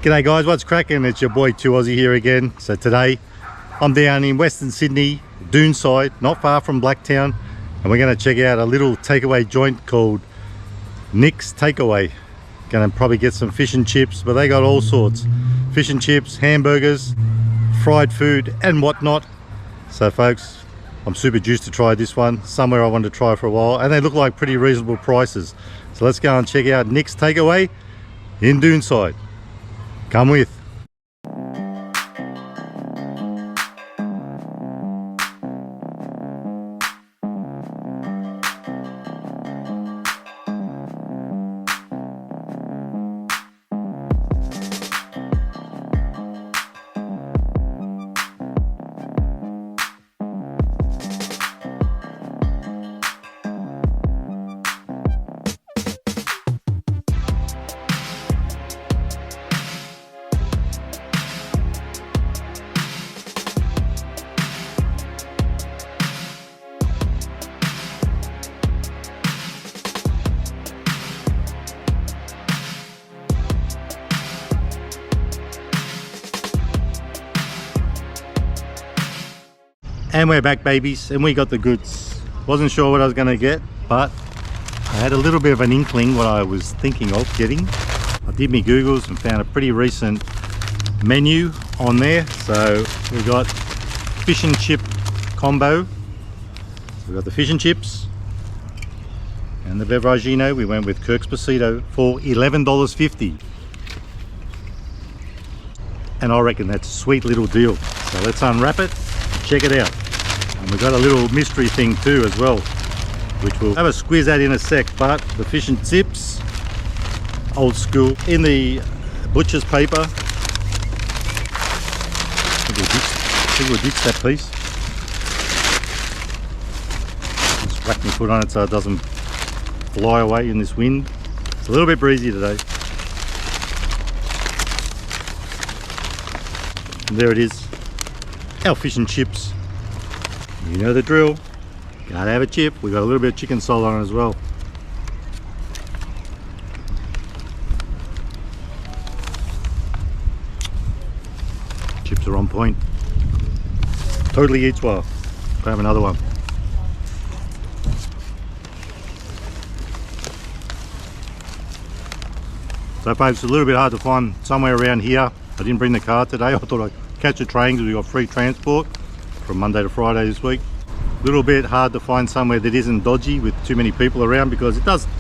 G'day guys, what's cracking? It's your boy 2Aussie here again. So today I'm down in Western Sydney, Doonside, not far from Blacktown, and we're going to check out a little takeaway joint called Nick's Takeaway. Going to probably get some fish and chips, but they got all sorts. Fish and chips, hamburgers, fried food and whatnot. So folks, I'm super juiced to try this one. Somewhere I wanted to try for a while, and they look like pretty reasonable prices. So let's go and check out Nick's Takeaway in Doonside. Come with. And we're back, babies, and we got the goods. Wasn't sure what I was going to get, but I had a little bit of an inkling what I was thinking of getting. I did me Googles and found a pretty recent menu on there. So we got fish and chip combo. So we got the fish and chips and the beveragino. We went with Kirk's Pasito for $11.50. And I reckon that's a sweet little deal. So let's unwrap it, check it out. And we've got a little mystery thing too as well, which we'll have a squeeze at in a sec. But the fish and chips, old school, in the butcher's paper. I think we'll ditch that piece. Just whack my foot on it so it doesn't fly away in this wind. It's a little bit breezy today. And there it is, our fish and chips. You know the drill, gotta have a chip. We got a little bit of chicken salt on it as well. Chips are on point. Totally eats well. Grab another one. So folks, it's a little bit hard to find somewhere around here. I didn't bring the car today. I thought I'd catch a train because we got free transport from Monday to Friday this week. A little bit hard to find somewhere that isn't dodgy with too many people around, because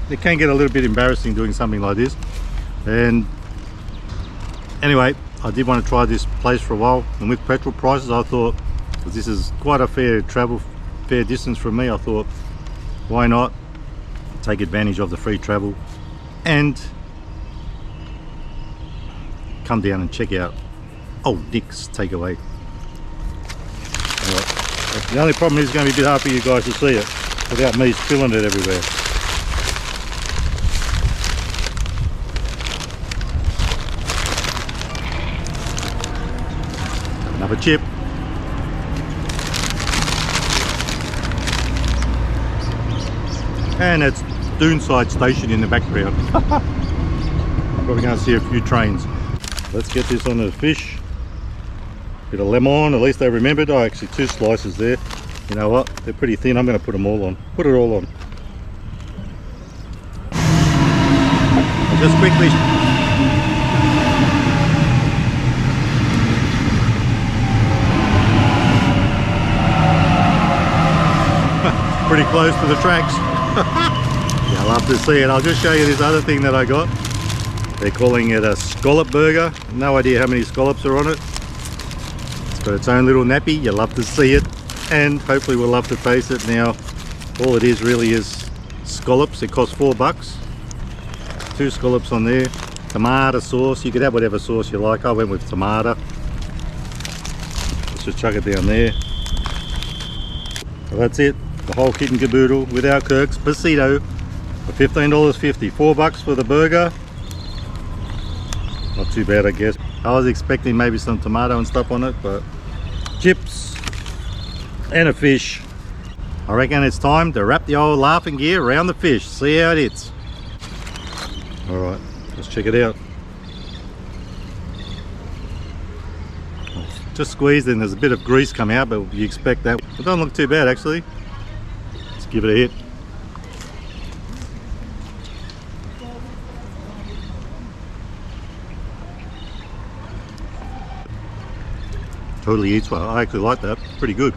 it can get a little bit embarrassing doing something like this. And anyway, I did want to try this place for a while, and with petrol prices I thought, because this is quite a fair distance from me, I thought why not take advantage of the free travel and come down and check out Nick's Takeaway. The only problem is it's going to be a bit hard for you guys to see it without me spilling it everywhere. Another chip. And that's Doonside Station in the background. Probably going to see a few trains. Let's get this on the fish. Bit of lemon, at least they remembered. Oh, actually 2 slices there. You know what? They're pretty thin. I'm going to put them all on. Put it all on. I'll just quickly. Pretty close to the tracks. Yeah, I love to see it. I'll just show you this other thing that I got. They're calling it a scallop burger. No idea how many scallops are on it. It's got its own little nappy. You love to see it, and hopefully we'll love to taste it. Now all it is really is scallops. It costs $4. 2 scallops on there. Tomato sauce. You could have whatever sauce you like. I went with tomato. Let's just chuck it down there. So that's it. The whole kit and caboodle with our Kirk's Pasito for $15.50. $4 for the burger. Not too bad, I guess. I was expecting maybe some tomato and stuff on it, but chips and a fish. I reckon it's time to wrap the old laughing gear around the fish. See how it is. Alright, let's check it out. Just squeezed and there's a bit of grease come out, but you expect that. It doesn't look too bad actually. Let's give it a hit. Totally eats well. I actually like that. Pretty good.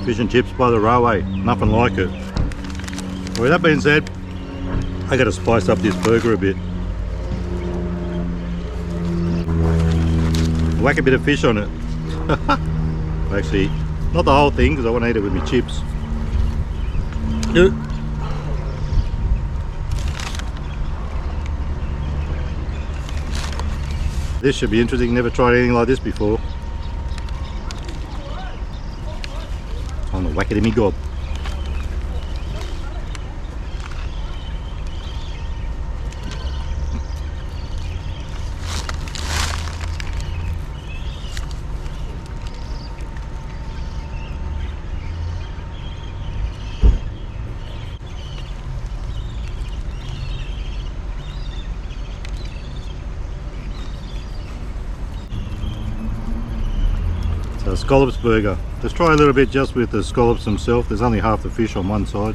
Fish and chips by the railway, nothing like it. With that being said, I gotta spice up this burger a bit. Whack a bit of fish on it. Actually, not the whole thing because I want to eat it with my chips. This should be interesting, never tried anything like this before. Time to whack it in me gob. So scallops burger. Let's try a little bit just with the scallops themselves. There's only half the fish on one side.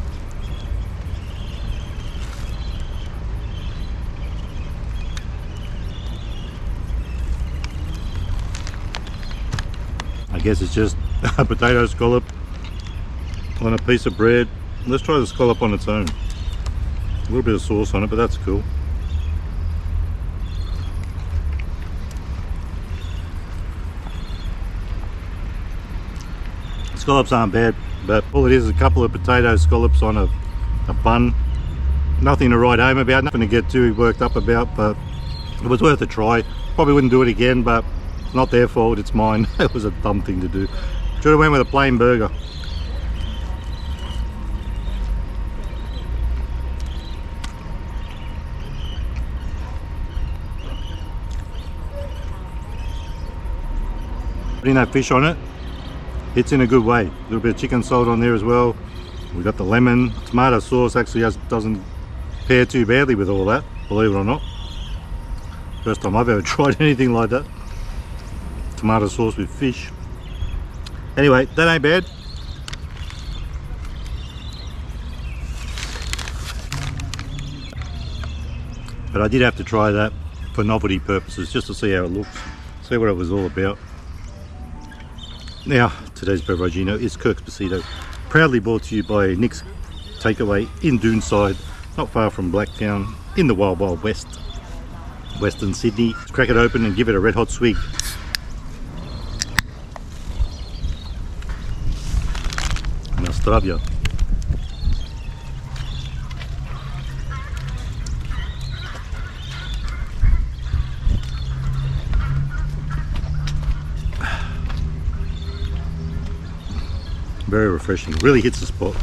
I guess it's just a potato scallop on a piece of bread. Let's try the scallop on its own. A little bit of sauce on it, but that's cool. Scallops aren't bad, but all it is a couple of potato scallops on a bun. Nothing to write home about, nothing to get too worked up about, but it was worth a try. Probably wouldn't do it again, but it's not their fault, it's mine. It was a dumb thing to do. Should have went with a plain burger. Putting that fish on it, it's in a good way. A little bit of chicken salt on there as well. We got the lemon. Tomato sauce actually doesn't pair too badly with all that, believe it or not. First time I've ever tried anything like that. Tomato sauce with fish. Anyway, that ain't bad. But I did have to try that for novelty purposes, just to see how it looks, see what it was all about. Now, today's beverage is Kirk's Pasito, proudly brought to you by Nick's Takeaway in Doonside, not far from Blacktown, in the Wild Wild West, Western Sydney. Let's crack it open and give it a red hot swig. Na zdravia. Very refreshing, really hits the spot.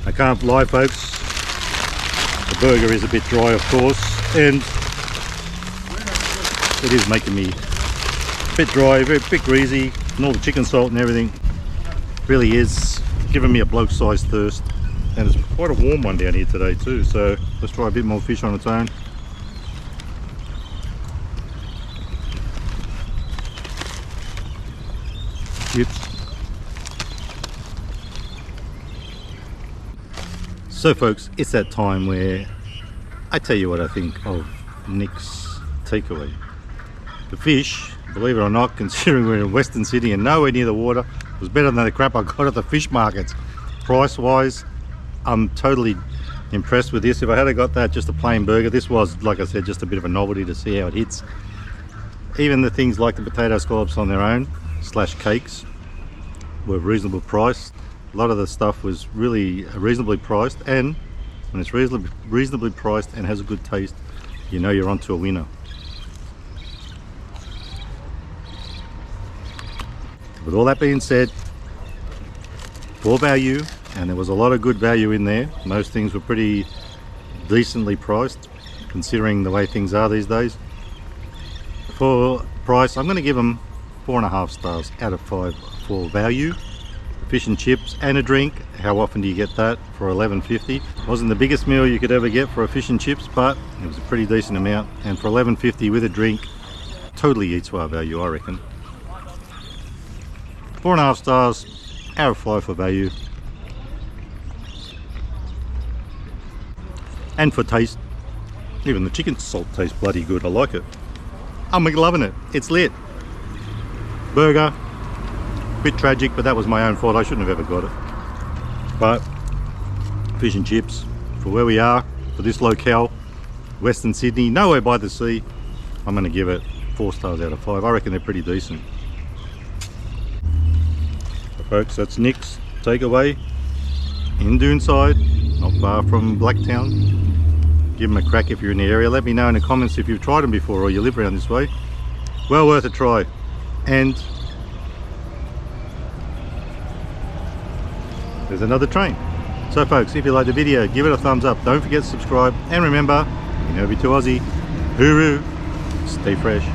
I can't lie folks, the burger is a bit dry of course, and it is making me a bit dry, a bit greasy, and all the chicken salt and everything really is giving me a bloke-sized thirst. And it's quite a warm one down here today too, so let's try a bit more fish on its own. Chips. So folks, it's that time where I tell you what I think of Nick's Takeaway. The fish, believe it or not, considering we're in Western Sydney and nowhere near the water, was better than the crap I got at the fish markets. Price wise, I'm totally impressed with this. If I had got that just a plain burger, this was, like I said, just a bit of a novelty to see how it hits. Even the things like the potato scallops on their own, slash cakes, were reasonable priced. A lot of the stuff was really reasonably priced, and when it's reasonably priced and has a good taste, you know you're onto a winner. With all that being said, for value, and there was a lot of good value in there, most things were pretty decently priced considering the way things are these days. For price, I'm going to give them 4.5 stars out of 5 for value. Fish and chips and a drink. How often do you get that for $11.50? Wasn't the biggest meal you could ever get for a fish and chips, but it was a pretty decent amount. And for $11.50 with a drink, totally eats well value, I reckon. 4.5 stars out of 5 for value. And for taste, even the chicken salt tastes bloody good. I like it. I'm loving it. It's lit. Burger. Bit tragic, but that was my own fault. I shouldn't have ever got it. But fish and chips for where we are, for this locale, Western Sydney, nowhere by the sea. I'm going to give it 4 stars out of 5. I reckon they're pretty decent. So folks, that's Nick's takeaway in Doonside, not far from Blacktown. Give them a crack if you're in the area. Let me know in the comments if you've tried them before or you live around this way. Well worth a try. And there's another train. So folks, if you like the video, give it a thumbs up. Don't forget to subscribe. And remember, you never be too Aussie. Hooroo. Stay fresh.